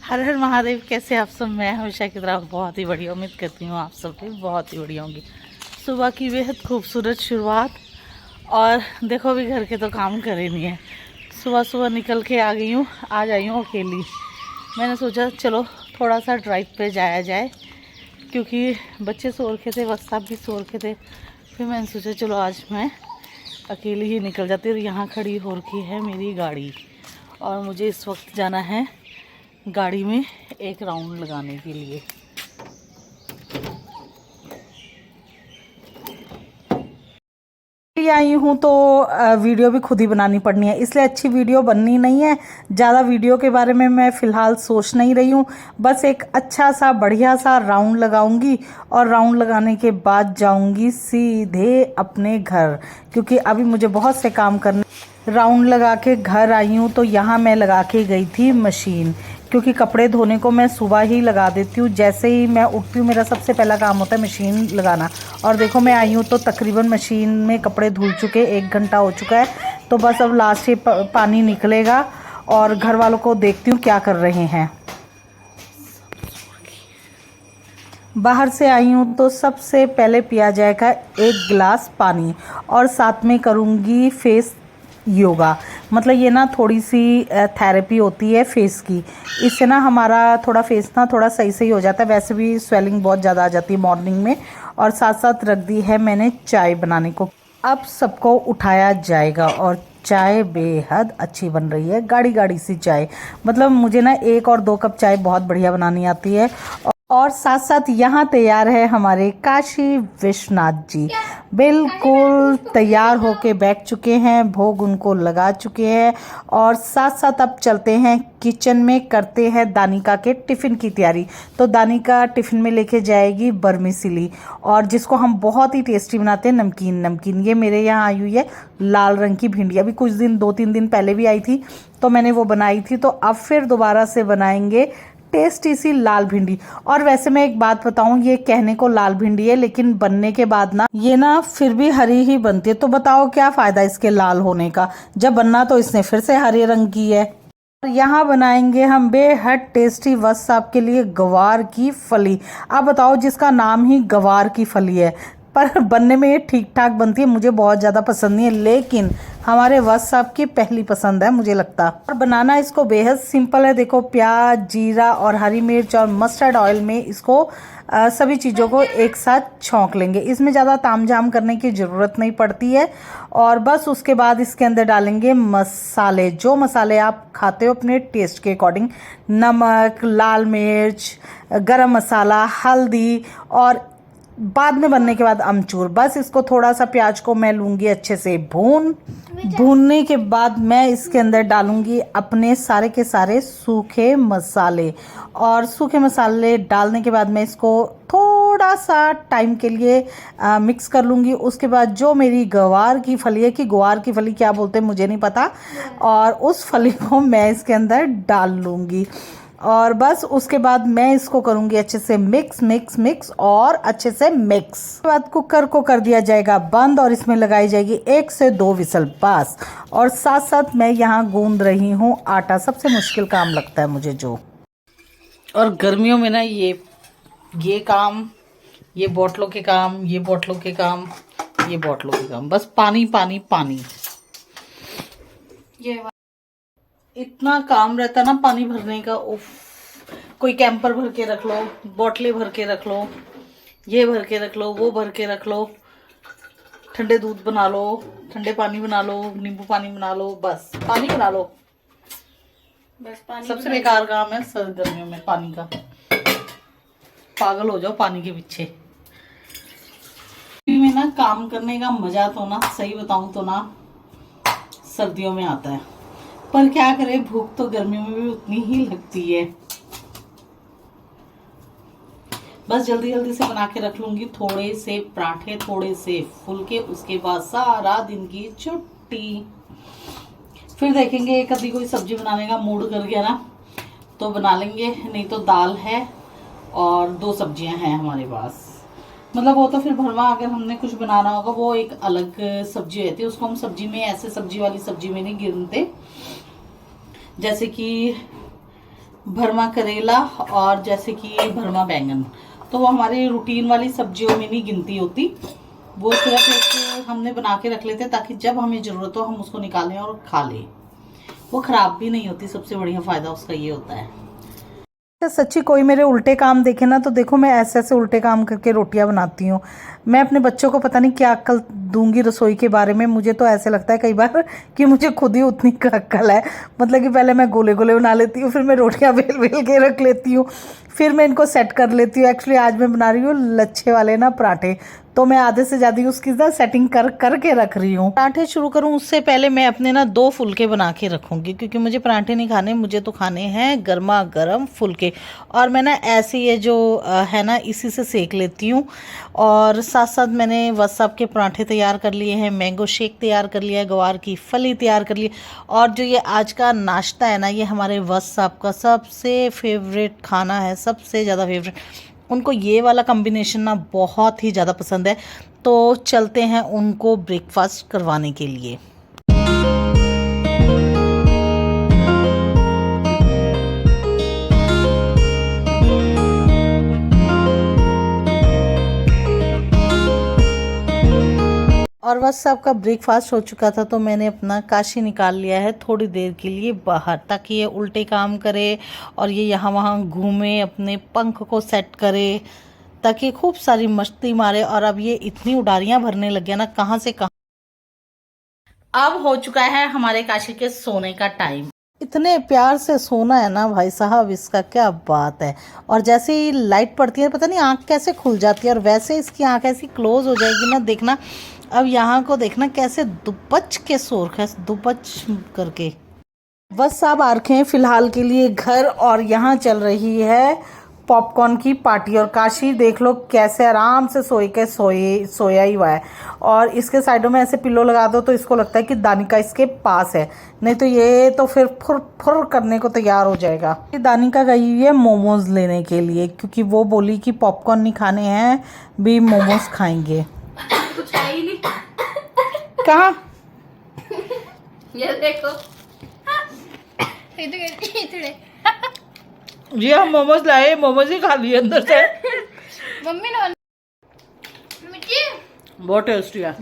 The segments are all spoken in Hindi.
हर हर महादेव। कैसे आप सब? मैं हमेशा की तरह बहुत ही बढ़िया। उम्मीद करती हूँ आप सब भी बहुत ही बढ़िया होंगी। सुबह की बेहद खूबसूरत शुरुआत। और देखो अभी घर के तो काम करे नहीं है। सुबह सुबह निकल के आ गई हूँ, आज आई हूँ अकेली। मैंने सोचा चलो थोड़ा सा ड्राइव पे जाया जाए, क्योंकि बच्चे सो रखे थे, बस साहब भी सो रखे थे। फिर मैंने सोचा चलो आज मैं अकेली ही निकल जाती हूँ। यहाँ खड़ी हो रखी है मेरी गाड़ी और मुझे इस वक्त जाना है गाड़ी में एक राउंड लगाने के लिए। आई हूँ तो वीडियो भी खुद ही बनानी पड़नी है, इसलिए अच्छी वीडियो बननी नहीं है। ज़्यादा वीडियो के बारे में मैं फ़िलहाल सोच नहीं रही हूँ। बस एक अच्छा सा बढ़िया सा राउंड लगाऊंगी और राउंड लगाने के बाद जाऊंगी सीधे अपने घर, क्योंकि अभी मुझे बहुत से काम करने। राउंड लगा के घर आई हूँ तो यहाँ मैं लगा के गई थी मशीन, क्योंकि कपड़े धोने को मैं सुबह ही लगा देती हूँ। जैसे ही मैं उठती हूँ मेरा सबसे पहला काम होता है मशीन लगाना। और देखो मैं आई हूँ तो तकरीबन मशीन में कपड़े धुल चुके, 1 घंटा हो चुका है। तो बस अब लास्ट ही पानी निकलेगा और घर वालों को देखती हूँ क्या कर रहे हैं। बाहर से आई हूँ तो सबसे पहले पिया जाएगा 1 गिलास पानी और साथ में करूँगी फेस योगा। मतलब ये ना थोड़ी सी थेरेपी होती है फेस की। इससे ना हमारा थोड़ा फेस ना थोड़ा सही सही हो जाता है। वैसे भी स्वेलिंग बहुत ज़्यादा आ जाती है मॉर्निंग में। और साथ साथ रख दी है मैंने चाय बनाने को। अब सबको उठाया जाएगा और चाय बेहद अच्छी बन रही है, गाढ़ी गाढ़ी सी चाय। मतलब मुझे ना 1 और 2 कप चाय बहुत बढ़िया बनानी आती है। और साथ साथ यहाँ तैयार है हमारे काशी विश्वनाथ जी, बिल्कुल तैयार होके बैठ चुके हैं, भोग उनको लगा चुके हैं। और साथ साथ अब चलते हैं किचन में, करते हैं दानिका के टिफ़िन की तैयारी। तो दानिका टिफ़िन में लेके जाएगी बर्मिसिली, और जिसको हम बहुत ही टेस्टी बनाते हैं, नमकीन नमकीन। ये मेरे यहाँ आई हुई है लाल रंग की भिंडी। अभी कुछ दिन 2-3 दिन पहले भी आई थी तो मैंने वो बनाई थी। तो अब फिर दोबारा से बनाएंगे टेस्टी सी लाल भिंडी। और वैसे मैं एक बात बताऊं, ये कहने को लाल भिंडी है लेकिन बनने के बाद ना ये ना फिर भी हरी ही बनती है। तो बताओ क्या फायदा इसके लाल होने का, जब बनना तो इसने फिर से हरे रंग की है। और यहाँ बनाएंगे हम बेहद टेस्टी वत्स आपके लिए गवार की फली। आप बताओ, जिसका नाम ही गवार की फली है, पर बनने में ये ठीक ठाक बनती है। मुझे बहुत ज़्यादा पसंद नहीं है, लेकिन हमारे वत्स साहब की पहली पसंद है मुझे लगता। और बनाना इसको बेहद सिंपल है। देखो प्याज, जीरा और हरी मिर्च और मस्टर्ड ऑयल में इसको सभी चीज़ों को एक साथ छौंक लेंगे। इसमें ज़्यादा तामझाम करने की ज़रूरत नहीं पड़ती है। और बस उसके बाद इसके अंदर डालेंगे मसाले, जो मसाले आप खाते हो अपने टेस्ट के अकॉर्डिंग। नमक, लाल मिर्च, गरम मसाला, हल्दी, और बाद में बनने के बाद अमचूर। बस इसको थोड़ा सा प्याज को मैं लूँगी अच्छे से भूनने के बाद मैं इसके अंदर डालूँगी अपने सारे के सारे सूखे मसाले। और सूखे मसाले डालने के बाद मैं इसको थोड़ा सा टाइम के लिए मिक्स कर लूँगी। उसके बाद जो मेरी गवार की फली है, कि ग्वार की फली क्या बोलते हैं मुझे नहीं पता, और उस फली को मैं इसके अंदर डाल लूँगी। और बस उसके बाद मैं इसको करूंगी अच्छे से मिक्स मिक्स मिक्स और अच्छे से मिक्स। उसके बाद कुकर को कर दिया जाएगा बंद और इसमें लगाई जाएगी 1 से 2 विसल बस। और साथ साथ मैं यहाँ गूंद रही हूँ आटा, सबसे मुश्किल काम लगता है मुझे जो। और गर्मियों में ना ये काम, ये बोतलों के काम, ये बोतलों के काम, ये बोतलों के काम, बस पानी पानी पानी। ये इतना काम रहता है ना पानी भरने का। उफ, कोई कैंपर भर के रख लो, बोतलें भर के रख लो, ये भर के रख लो, वो भर के रख लो, ठंडे दूध बना लो, ठंडे पानी बना लो, नींबू पानी बना लो, बस पानी बना लो। बस पानी सबसे बेकार काम है सर्द गर्मियों में पानी का। पागल हो जाओ पानी के पीछे। में ना काम करने का मजा तो ना, सही बताऊं तो ना, सर्दियों में आता है। पर क्या करें, भूख तो गर्मियों में भी उतनी ही लगती है। बस जल्दी जल्दी से बना के रख लूंगी थोड़े से पराठे, थोड़े से फुलके। उसके बाद सारा दिन की छुट्टी। फिर देखेंगे कभी कोई सब्जी बनाने का मूड कर गया ना तो बना लेंगे, नहीं तो दाल है और 2 सब्जियां हैं हमारे पास। मतलब वो तो फिर भरवा अगर हमने कुछ बनाना होगा वो एक अलग सब्जी रहती है, उसको हम सब्जी में ऐसे सब्जी वाली सब्जी में नहीं गिनते। जैसे कि भरमा करेला और जैसे कि भरमा बैंगन, तो वो हमारे रूटीन वाली सब्जियों में नहीं गिनती होती। वो सिर्फ एक हमने बना के रख लेते ताकि जब हमें ज़रूरत हो हम उसको निकालें और खा लें। वो ख़राब भी नहीं होती, सबसे बढ़िया फ़ायदा उसका ये होता है। सच्ची कोई मेरे उल्टे काम देखे ना तो देखो मैं ऐसे ऐसे उल्टे काम करके रोटियां बनाती हूँ। मैं अपने बच्चों को पता नहीं क्या अक्ल दूंगी रसोई के बारे में। मुझे तो ऐसे लगता है कई बार कि मुझे खुद ही उतनी अक्ल है। मतलब कि पहले मैं गोले गोले बना लेती हूँ, फिर मैं रोटियां बेल बेल के रख लेती हूँ, फिर मैं इनको सेट कर लेती हूँ। एक्चुअली आज मैं बना रही हूँ लच्छे वाले ना पराठे, तो मैं आधे से ज़्यादा उसकी ना सेटिंग कर के रख रही हूँ। पराठे शुरू करूँ उससे पहले मैं अपने ना 2 फुलके बना के रखूँगी, क्योंकि मुझे पराठे नहीं खाने, मुझे तो खाने हैं गर्मा गर्म फुलके। और मैं ना ऐसे ये जो है ना इसी से सेक लेती हूँ। और साथ साथ मैंने व्हाट्सएप के पराठे तैयार कर लिए हैं, मैंगो शेक तैयार कर लिया है, गवार की फली तैयार कर ली। और जो ये आज का नाश्ता है ना, ये हमारे व्हाट्सएप का सबसे फेवरेट खाना है, सबसे ज़्यादा फेवरेट। उनको ये वाला कॉम्बिनेशन ना बहुत ही ज़्यादा पसंद है। तो चलते हैं उनको ब्रेकफास्ट करवाने के लिए। और बस सबका ब्रेकफास्ट हो चुका था, तो मैंने अपना काशी निकाल लिया है थोड़ी देर के लिए बाहर, ताकि ये उल्टे काम करे और ये यहाँ वहाँ घूमे, अपने पंख को सेट करे, ताकि खूब सारी मस्ती मारे। और अब ये इतनी उडारियाँ भरने लग गया ना, कहाँ से कहाँ। अब हो चुका है हमारे काशी के सोने का टाइम। इतने प्यार से सोना है ना भाई साहब, इसका क्या बात है। और जैसे ही लाइट पड़ती है पता नहीं आँख कैसे खुल जाती है, और वैसे इसकी आँख ऐसी क्लोज हो जाएगी ना, देखना अब यहाँ को देखना कैसे दुबच के सो रखा है, दुबच करके। बस सब आ रखे हैं फिलहाल के लिए घर, और यहाँ चल रही है पॉपकॉर्न की पार्टी। और काशी देख लो कैसे आराम से सोया ही हुआ है। और इसके साइडों में ऐसे पिल्लो लगा दो तो इसको लगता है कि दानिका इसके पास है, नहीं तो ये तो फिर फुर फुर करने को तैयार हो जाएगा। दानिका गई हुई है मोमोज लेने के लिए, क्योंकि वो बोली कि पॉपकॉर्न नहीं खाने हैं, भी मोमोज खाएंगे। कुछ है ही नहीं। कहाँ? ये देखो इधर जी हम मोमोज लाए, मोमोज ही खा लिए अंदर से। मम्मी ने मिर्ची बहुत टेस्टी है।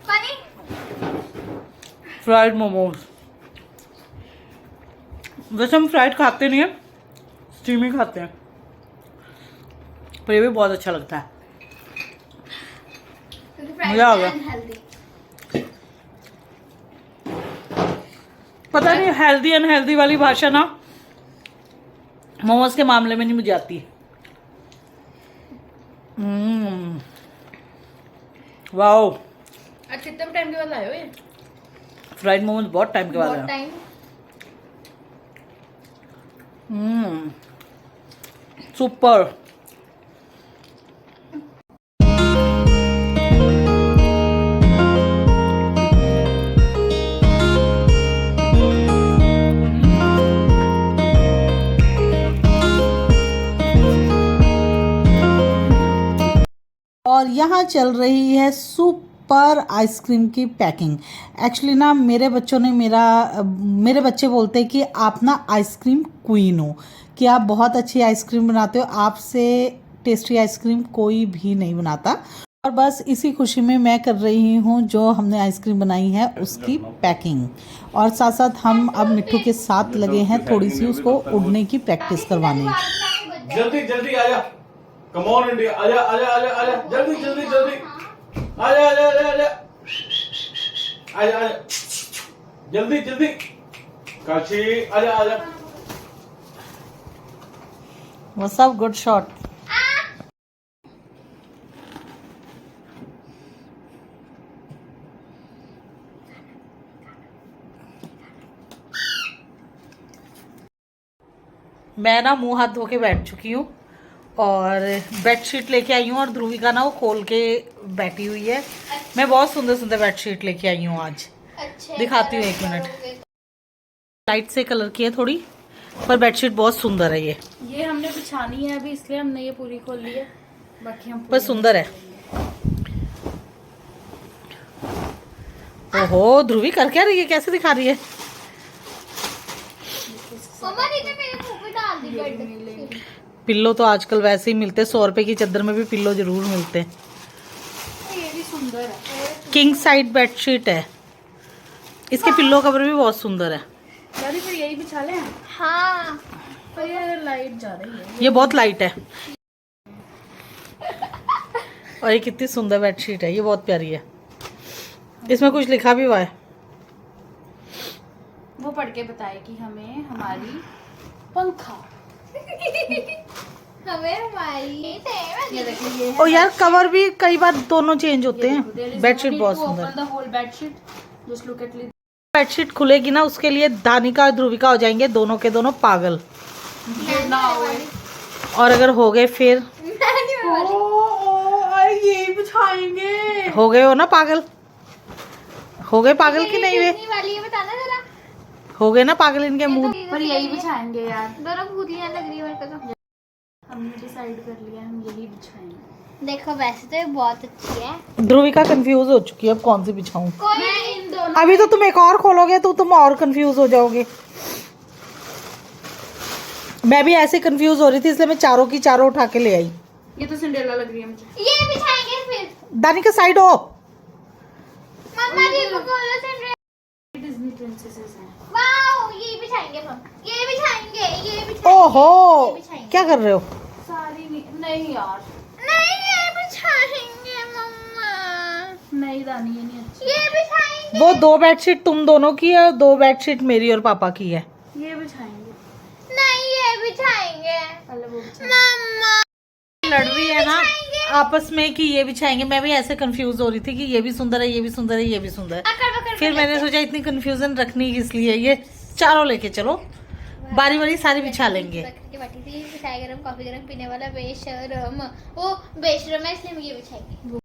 पानी फ्राइड मोमोज। वैसे हम फ्राइड खाते नहीं है, स्टीम ही खाते हैं, पर ये भी बहुत अच्छा लगता है। मजा आ गया। पता नहीं हेल्दी अनहेल्दी वाली भाषा ना मोमोज के मामले में नहीं मुझे आती। वाओ, आज कितने टाइम के बाद आए हो ये? फ्राइड मोमोज बहुत टाइम के बाद बहुत आया। टाइम। सुपर। और यहाँ चल रही है सुपर आइसक्रीम की पैकिंग। एक्चुअली ना मेरे मेरे बच्चे बोलते हैं कि आप ना आइसक्रीम क्वीन हो, कि आप बहुत अच्छी आइसक्रीम बनाते हो, आपसे टेस्टी आइसक्रीम कोई भी नहीं बनाता। और बस इसी खुशी में मैं कर रही हूँ जो हमने आइसक्रीम बनाई है उसकी पैकिंग। और साथ साथ हम अब मिट्टू के साथ लगे हैं थोड़ी सी उसको उड़ने की प्रैक्टिस करवाने। जल्दी जल्दी आजा, कम ऑन इंडिया, आजा आजा आजा आजा, जल्दी जल्दी जल्दी, आजा आजा आजा आजा आजा आजा, जल्दी जल्दी, काशी आजा आजा। वो सब गुड शॉट। मैं ना मुंह हाथ धो के बैठ चुकी हूँ और बेडशीट लेके आई हूँ, और ध्रुविका ना वो खोल के बैठी हुई है। मैं बहुत सुंदर सुंदर बेडशीट लेके आई हूँ आज, दिखाती हूँ 1 मिनट। लाइट से कलर की है थोड़ी, पर बेडशीट बहुत सुंदर है। ये हमने बिछानी है अभी, इसलिए हमने ये पूरी खोल ली है, बाकी हम पर सुंदर है। ओहो ध्रुवी कर क्या रही है, कैसे दिखा रही है? मम्मा ने मेरे मुंह पे डाल दी बेड। पिल्लो तो आजकल वैसे ही मिलते हैं, 100 रुपए की चादर में भी पिल्लो जरूर मिलते हैं। ये भी सुंदर है किंग साइड बेडशीट है, इसके पिल्लो कवर भी बहुत सुंदर है। यार फिर यही बिछा लें। हाँ पर ये लाइट जा रही है। ये बहुत लाइट है और ये कितनी सुंदर बेडशीट है, ये बहुत प्यारी है। इसमें कुछ लिखा भी हुआ है। वो पढ़ के बताए कि हमें हमारी पंखा। हमें हमारी ये देखिए ये है और यार कवर भी कई बार दोनों चेंज होते हैं। बेडशीट बहुत सुंदर है। The whole bedsheet just look at it. Bedsheet खुलेगी ना, उसके लिए दानिका और ध्रुविका हो जाएंगे दोनों के दोनों पागल। ना होए। और अगर हो गए फिर ये बिछाएंगे। हो गए हो ना पागल, हो गए पागल कि नहीं वे, वाली है बताना जरा। हो गए ना पागल इनके मुंह। पर यही बिछाएंगे यार। दोनों भूतियां लग रही है मेरे को तो। हमने डिसाइड कर लिया हम यही बिछाएंगे। देखो वैसे तो ये बहुत अच्छी है। ध्रुविका कंफ्यूज हो चुकी है, अब कौन सी बिछाऊं। कोई मैं इन दोनों अभी तो तुम एक और खोलोगे तो तुम और कंफ्यूज हो जाओगे। मैं भी ऐसे कंफ्यूज हो रही थी, इसलिए मैं चारों की चारों उठा के ले आई। ये तो सिंड्रेला लग रही है मुझे। ये बिछाएंगे फिर। दानिका साइड हो। मम्मा जी को बोलो सिंड्रेला। डिज्नी प्रिंसेसेस हैं। वाओ ये बिछाएंगे हम। ये बिछाएंगे ये बिछाएंगे। ओहो क्या कर रहे हो। सारी नहीं यार। नहीं ये बिछाएंगे मम्मा। नहीं दानी ये नहीं अच्छी। ये बिछाएंगे। वो 2 बेडशीट तुम दोनों की है, 2 बेडशीट मेरी और पापा की है। ये बिछाएंगे। नहीं ये बिछाएंगे पहले वो बिछाएंगे। मम्मा। लड़ रही है ना आपस में कि ये बिछाएंगे। मैं भी ऐसे कंफ्यूज हो रही थी कि ये भी सुंदर है, ये भी सुंदर है, ये भी सुंदर है। अकड़ बकड़ फिर मैंने सोचा इतनी कंफ्यूजन रखनी किस लिए, ये चारों लेके चलो, बारी बारी सारी बिछा लेंगे। की बाटी थी चाय गरम कॉफी गरम पीने वाला बेशरम। वो बेशरम है इसलिए हम ये बिछाएंगे।